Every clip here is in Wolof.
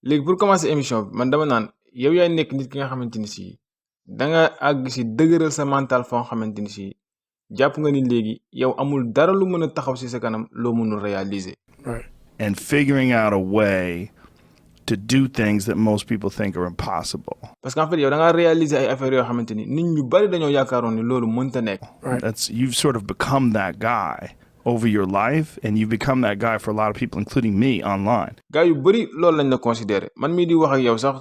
léegi pour commencer émission bi man dama naan yow yaay nekk nit ki nga xamante ni si da nga àgg si dëgëral sa mental foo xamante ni si jàpp nga ni léegi yow amul dara lu mën a taxaw si sa kanam loo mënul réaliser. Right. And figuring out a way to do things that most people think are impossible. Parce qu'en fait yow da nga réaliser ay affaires yoo xamante ni nit ñu bari dañoo yaakaaroon ni loolu mënta nekk. Right. You've sort of become that guy over your life, and you've become that guy for a lot of people, including me, online. Gars yu bari loolu lañ la considéré man mii di wax ak yow sax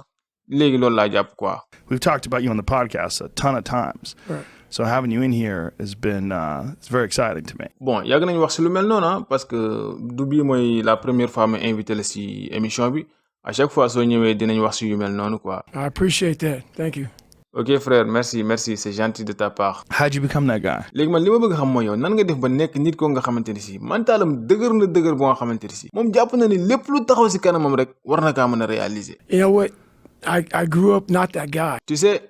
léegi loolu laa jàpp quoi. We've talked about you on the podcast a ton of times. Right. So having you in here has been it's very exciting to me. Bon yàgg nañu wax si lu mel noonu parce que du bii mooy la première fois ma invité la si émission bi à chaque fois soo ñëwee dinañ wax si yu mel noonu quoi. I appreciate that. Thank you. Ok frère merci c'est gentil de ta part. How'd you become that guy? léegi man li ma bëgg xam mooy yow nan nga def ba nekk nit ko nga xamante ni si mentalam dëgër na dëgër boo nga xamante ni si moom jàpp na ni lépp lu taxaw si kanamam rek war na kaa mën a réaliser. You know what? I grew up not that guy. Tu sais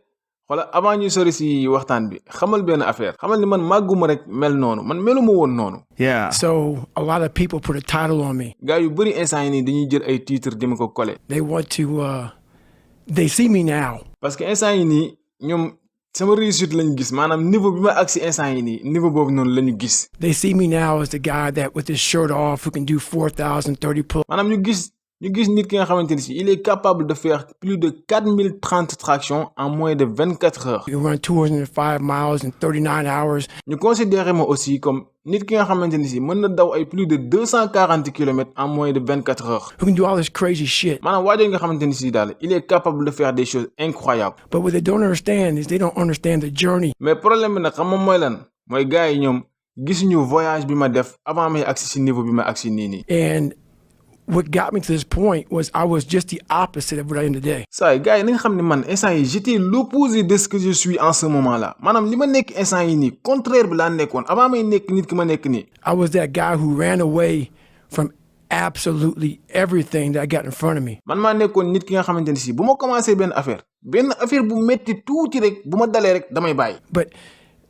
xoolal avant ñuy sori si waxtaan bi xamal benn affaire xamal ni man màgguma rek mel noonu man meluma woon noonu. Yeah. So a lot of people put a title on me. gars yu bëri instant yi nii dañuy jël ay titres di ma ko coller. They want to they see me now. parce que instant yi nii ñoom sama réussite lañu gis maanaam niveau bi ma aksi instant yi nii niveau boobu noonu lañu gis. They see me now as the guy that with his shirt off who can do 4,030 pull. maanaam ñu gis nit ki nga xamante ni si il est capable de faire plus de 4030 tractions en moins de 24 heures. You run 205 miles in 39 hours. ñu considéré ma aussi comme nit ki nga xamante ni si mën na daw ay plus de 240 kilomètres en moins de 24 heures. Who can do all this crazy shit. maanaam waajal nga xamante ni si daal il est capable de faire des choses incroyables. But what they don't understand is they don't understand the journey. mais problème bi nag xam moom mooy lan mooy gars yi ñoom gisuñu voyage bi ma def avant may agsi si niveau bi ma agsi nii. And what got me to this point was I was just the opposite of what I am today. Ça, gars yi na nga xam ne man instant yi j'étais l'opposé de ce que je suis en ce moment là maanaam li ma nekk instant yi nii contraire bi laa nekkoon avant may nekk nit ki ma nekk nii. I was that guy who ran away from absolutely everything that I got in front of me. man maa nekkoon nit ki nga xamante ne si bu ma commencé benn affaire bu metti tuuti rek bu ma dalee rek damay bàyyi. But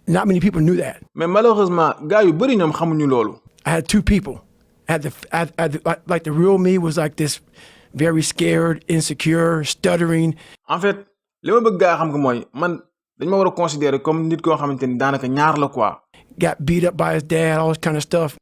not many people knew that. mais malheureusement gars yu bëri ñoom xamuñu loolu. I had two people. Like the real me was like this very scared, insecure, stuttering. En fait li ma bëgg gaa xam ko mooy man dañ ma war a considérer comme nit koo xamante ni daanaka ñaar la quoi. Got beat up by his dad, all this kind of stuff.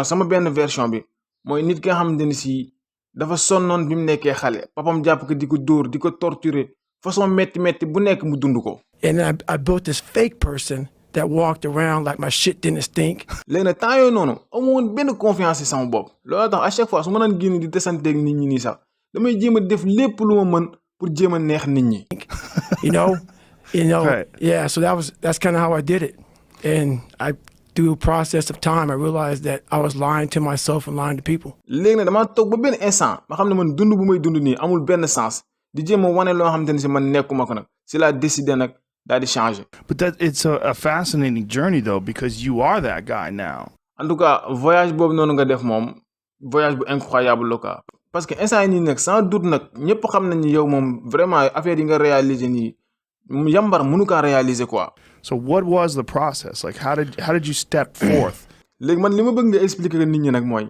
sama benn version bi mooy nit ki nga xamante ni si dafa sonnoon bi mu nekkee xale papam jàpp ko di ko dóor di ko torturer façon metti bu nekk mu dund ko. And I built this fake person that walked around like my shit didn't stink. léegi nag temps yooyu noonu amoon benn confiance ci sama bopp loolu tax à chaque fois su ma naan génn di desanteeg nit ñi nii sax damay jéem a def lépp lu ma mën pour jéem a neex nit ñi. you know Right. Yeah, so that's kind of how I did it. And through a process of time I realized that I was lying to myself and lying to people. léegi nag damaa toog ba benn instant ma xam ne man dund bu may dund nii amul benn sens di jéem a wane loo xamante ni si man nekkuma ko nag si laa décidé nag daal di changer. But it's a fascinating journey though, because you are that guy now. En tout cas voyage boobu noonu nga def moom voyage bu incroyable la quoi parce que instant yi nii nag sans doute nag ñëpp xam nañ ni yow moom vraiment affaire yi nga réaliser nii yambar mënu kaa réaliser quoi. So what was the process? Like how did you step forth? léegi man li ma bëgg nga expliquer nit ñi nag mooy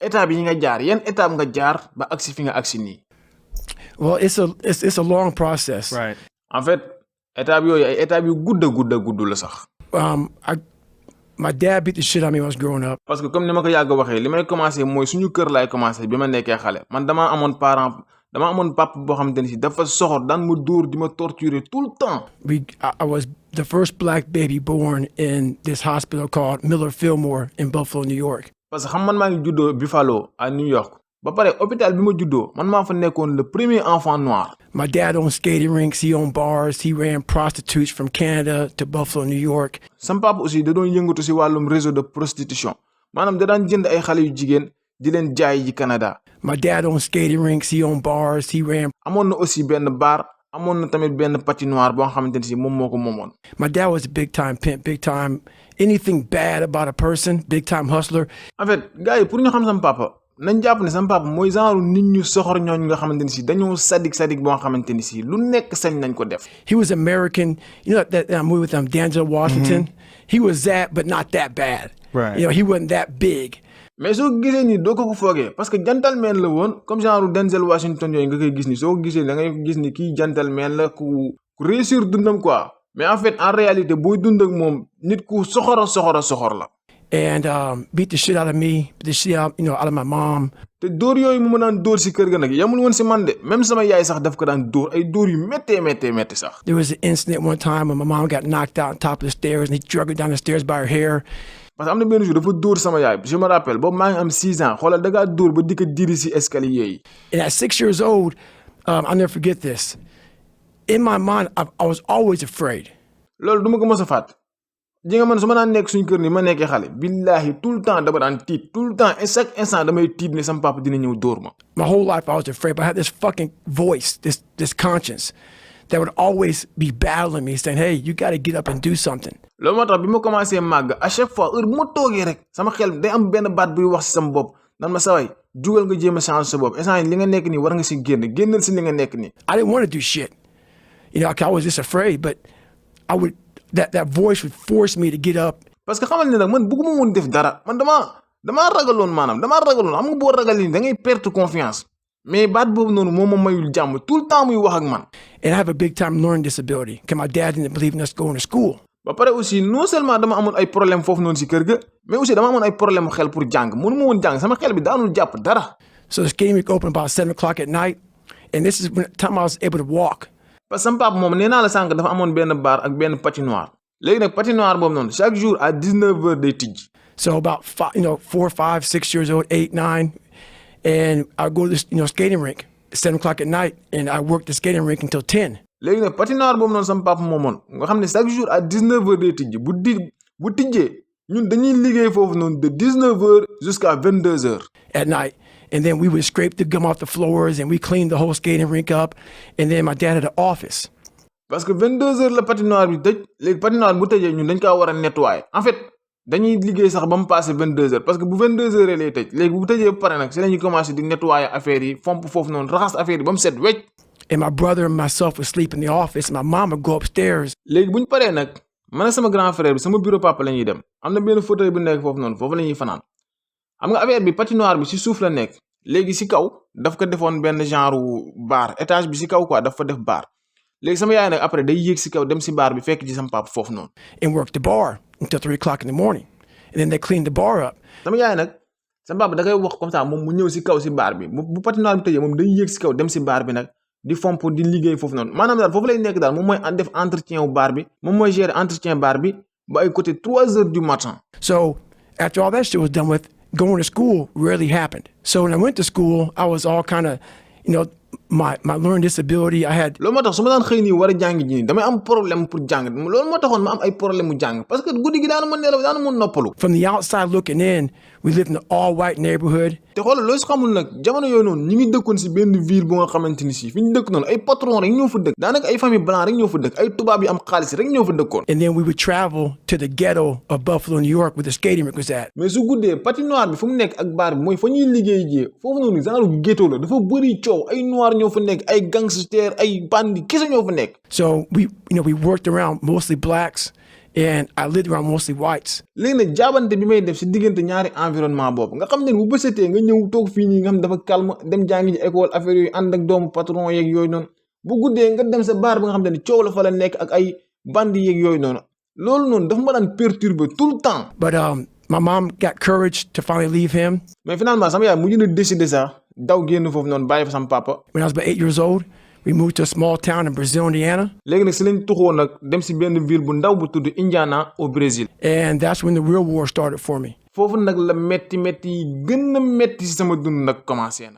étape yi nga jaar yan étape nga jaar ba agsi fi nga agsi nii. Well, it's a long process. Right. En fait étape yooyu ay étape yu gudd la sax. My dad beat the shit out of me when I was growing up. parce que comme ni ma ko yàgg waxee li may commencé mooy suñu kër laay commencé bi ma nekkee xale man dama amoon papa boo xamante ni si dafa soxor daan ma dóor di ma torturer tout le temps. I was the first black baby born in this hospital called Miller Fillmore in Buffalo, New York. parce que xam man maa ngi juddoo Buffalo à New York ba pare hôpital bi ma juddoo man maa fa nekkoon le premier enfant noir. My dad owned skating rinks, he owned bars, he ran prostitutes from Canada to Buffalo, New York. Sam papa aussi da doon yëngatu si wàllum réseau de prostitution maanaam da daan jënd ay xale yu jigéen di leen jaay ji Canada. My dad owned skating rinks, he owned bars, he ran. amoon na aussi benn bar amoon na tamit benn patinoire boo xamante ni si moom moo ko moomoon. My dad was a big time pimp, big time anything bad about a person, big time hustler. En fait gars yi pour ñu xam sam papa nañ jàpp ne sama papa mooy genre nit ñu soxor ñooñu nga xamante ni si dañoo sadik boo xamante ni si lu nekk sañ nañ ko def. He was American, you know that movie with Denzel Washington. Mm-hmm. He was that, but not that bad. Right. You know, he wasn't that big. mais soo gisee nii doo ko foogee parce que gentleman la woon comme genre Denzel Washington yooyu nga koy gis ni soo ko gisee da ngay gis ni kii gentleman la ku réussir dundam quoi mais en fait en réalité booy dund ak moom nit ku soxor la. And beat the shit out of me, beat the shit out, out of my mom. te dóor yooyu mu daan dóor si kër ga nag yamul woon si man de même sama yaay sax daf ko daan dóor ay dóor yu méttee sax. There was an incident one time when my mom got knocked out on top of the stairs and he dragged her down the stairs by her hair. parce que am na benn jour dafa dóor sama yaay je me rappelle boobu maa ngi am 6 ans xoolal da ngaa dóor ba di ko diri si escalier yi. And at 6 years old, I'll never forget this. In my mind, I was always afraid. loolu du ma ko mës a fàtt. ji nga man su ma daan nekk suñu kër ni ma nekkee xale billahi tout le temps dama daan tiit tout le temps et chaque instant damay tiit ne sama papa dina ñëw dóor ma. My whole life I was afraid, but I had this fucking voice, this conscience that would always be battling me, saying, "Hey, you got to get up and do something." loolu moo tax bi ma commencé màgg à chaque fois heure bu ma toogee rek sama xel day am benn baat buy wax si sama bopp nan ma saway jugal nga jéem a changer sa bopp instant li nga nekk nii war nga si génnal si li nga nekk nii. I didn't want to do shit. I was just afraid, but I would that voice would force me to get up. parce que xamal ne nag man bëgguma woon def dara man damaa ragaloon xam nga boo ragal ni da ngay perte confiance mais baat boobu noonu moo ma mayul jàmm tout le temps muy wax ak man. And I have a big time learning disability because my dad didn't believe in us going to school. ba pare aussi non seulement dama amoon ay problème foofu noonu si kër ga mais aussi dama amoon ay problème xel pour jàng mënu ma woon jàng sama xel bi daanul jàpp dara. So the skating rink opened about 7 o'clock at night and this is when the time I was able to walk. parce que sama papa moom nee naa la sànq dafa amoon benn bar ak benn patinoire léegi nag patinoire boobu noonu chaque jour à 19h day tijji. So about 4, 5, 6 years old, 8, 9, and I go to this skating rink at 7 o'clock at night and I work the skating rink until 10. léegi nag patinoire boobu noonu sama papa moomoon nga xam ne chaque jour à 19h day tijji bu tijjee ñun dañuy liggéey foofu noonu de 19h jusqu'à 22h. At night. And then we would scrape the gum off the floors and we cleaned the whole skating rink up. And then my dad had an office. parce que 22h la patinoire bi tëj léegi patinoire bu tëjee ñun dañ kaa war a nettoyer en fait dañuy liggéey sax ba mu passé 22h parce que bu 22h lay tëj léegi bu tëjee ba pare nag si la ñuy commencé di nettoyer affaire yi fomp foofu noonu raxas affaire yi ba mu set wecc. And my brother and myself would sleep in the office. My mom would go upstairs. léegi bu ñu paree nag man ak sama grand frère bi sama bureau papa la ñuy dem am na benn fauteuil bu nekk foofu noonu foofu la ñuy fanaan xam nga affaire bi patinoire bi si suuf la nekk léegi si kaw daf ko defoon benn genre bar étage bi si kaw quoi daf fa def bar léegi sama yaay nag après day yéeg si kaw dem si bar bi fekk ci sama papa foofu noonu. And work the bar until 3 o'clock in the morning. And then they clean the bar up. sama yaay nag sama papa da koy wax comme ça moom mu ñëw si kaw si bar bi bu patinoire bi tëjee moom day yéeg si kaw dem si bar bi nag di fomp di liggéey foofu noonu maanaam daal foofu lay nekk daal moom mooy def entretien wu bar bi moom mooy gérer entretien bar bi ba ay côté 3h du matin. So after all that shit was done with, going to school rarely happened. So when I went to school, I was all kind of, my learning disability. I had. loolu moo tax su ma daan xëy nii war a jàng ji nii damay am problème pour jàng loolu moo taxoon ma am ay problème mu jàng parce que guddi gi daanu ma nelaw daanu ma noppalu. From the outside looking in, we lived in an all-white neighborhood. te xoolal loolu si xamul nag jamono yooyu noonu ñi ngi dëkkoon si benn ville bu nga xamante ni si fi ñu dëkk noonu ay patron rek ñoo fa dëkk daanaka ay famille blanc rek ñoo fa dëkk ay tubaab yi am xaalis rek ñoo fa dëkkoon. And then we would travel to the ghetto of Buffalo, New York, where the skating rink was at. mais su guddee patinoire bi fu mu nekk ak bar bi mooy fa ñuy liggéey jee foofu noonu genre ghetto la dafa bëri coow ay noir ñoo fa nekk ay gangster ay bandi kese ñoo fa nekk. So we worked around mostly blacks. And I lived around mostly whites. léegi nag jaabante bi may def si diggante ñaari environnement boobu nga xam ne bu bësetee nga ñëw toog fii nii nga xam dafa calme dem jàngi ji école affaire yooyu ànd ak doomu patron yeeg yooyu noonu bu guddee nga dem sa bar bi nga xam ne coow la fa la nekk ak ay bandi yeeg yooyu noonu loolu noonu dafa ma daan perturber tout le temps. But my mom got courage to finally leave him. mais finalement sama yaay mujj na décider sax daw génn foofu noonu bàyyi fa sama papa. When I was about 8 years old. We moved to a small town in Brazil, Indiana. léegi nag si lañ tuxoo nag dem si benn ville bu ndaw bu tudd Indiana au Brésil. And that's when the real war started for me. foofu nag la métti yi gën a métti si sama dund nag commencé nag.